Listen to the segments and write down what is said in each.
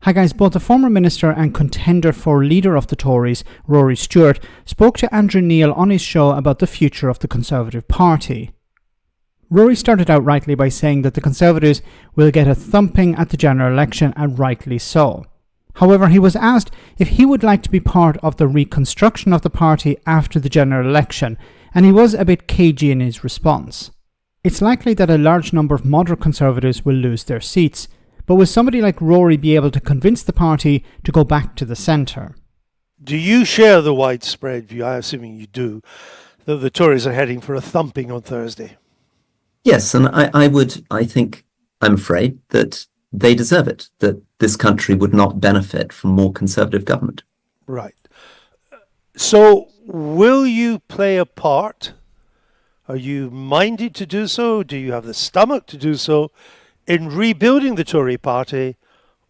Hi guys, both the former minister and contender for leader of the Tories, Rory Stewart, spoke to Andrew Neil on his show about the future of the Conservative Party. Rory started out rightly by saying that the Conservatives will get a thumping at the general election, and rightly so. However, he was asked if he would like to be part of the reconstruction of the party after the general election, and he was a bit cagey in his response. It's likely that a large number of moderate Conservatives will lose their seats, but will somebody like Rory be able to convince the party to go back to the centre? Do you share the widespread view, I'm assuming you do, that the Tories are heading for a thumping on Thursday? Yes, and I'm afraid that they deserve it, that this country would not benefit from more Conservative government. Right. So, will you play a part? Are you minded to do so? Do you have the stomach to do so in rebuilding the Tory party,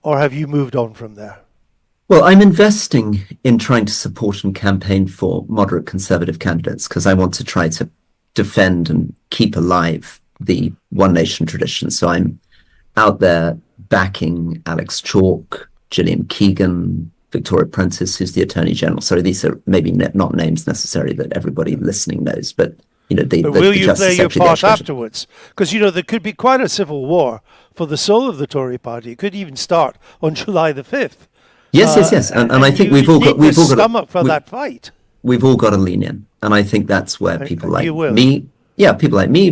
or have you moved on from there? Well, I'm investing in trying to support and campaign for moderate Conservative candidates because I want to try to defend and keep alive the One Nation tradition. So I'm out there backing Alex Chalk, Gillian Keegan, Victoria Prentice, who's the Attorney General. Sorry, these are maybe not names necessarily that everybody listening knows, but but will you play your part afterwards? Because, there could be quite a civil war for the soul of the Tory party. It could even start on July the 5th. Yes. And I think we've all got stomach for that fight. We've all got to lean in. And I think that's where people like me,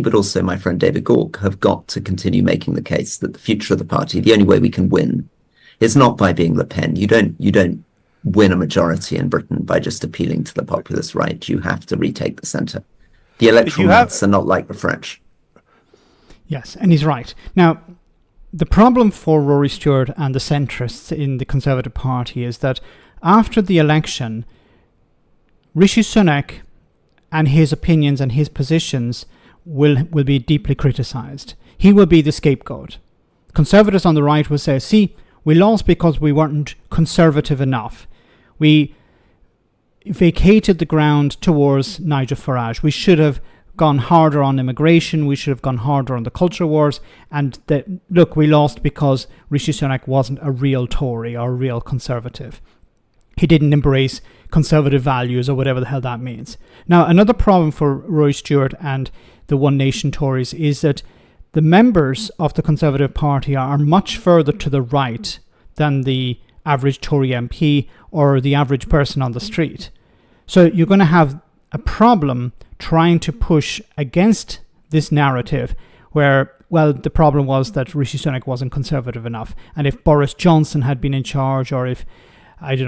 but also my friend David Gork, have got to continue making the case that the future of the party, the only way we can win, is not by being Le Pen. You don't win a majority in Britain by just appealing to the populist right. You have to retake the centre. The electoral maths are not like the French. Yes, and he's right. Now, the problem for Rory Stewart and the centrists in the Conservative Party is that after the election, Rishi Sunak and his opinions and his positions will be deeply criticised. He will be the scapegoat. Conservatives on the right will say, see, we lost because we weren't conservative enough. We vacated the ground towards Nigel Farage. We should have gone harder on immigration. We should have gone harder on the culture wars. And look, we lost because Rishi Sunak wasn't a real Tory or a real Conservative. He didn't embrace conservative values or whatever the hell that means. Now, another problem for Rory Stewart and the One Nation Tories is that the members of the Conservative Party are much further to the right than the average Tory MP or the average person on the street. So you're going to have a problem trying to push against this narrative where, well, the problem was that Rishi Sunak wasn't conservative enough. And if Boris Johnson had been in charge, or if,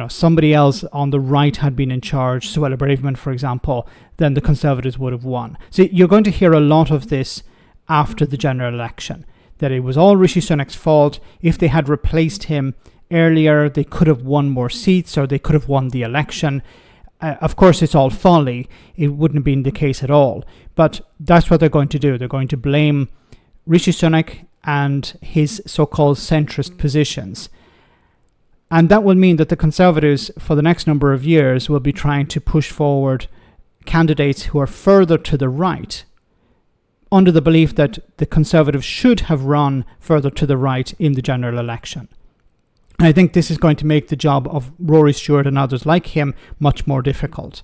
somebody else on the right had been in charge, Suella Braverman, for example, then the Conservatives would have won. So you're going to hear a lot of this after the general election, that it was all Rishi Sunak's fault. If they had replaced him earlier, they could have won more seats, or they could have won the election. Of course, it's all folly. It wouldn't have been the case at all. But that's what they're going to do. They're going to blame Rishi Sunak and his so-called centrist positions. And that will mean that the Conservatives, for the next number of years, will be trying to push forward candidates who are further to the right, under the belief that the Conservatives should have run further to the right in the general election. And I think this is going to make the job of Rory Stewart and others like him much more difficult.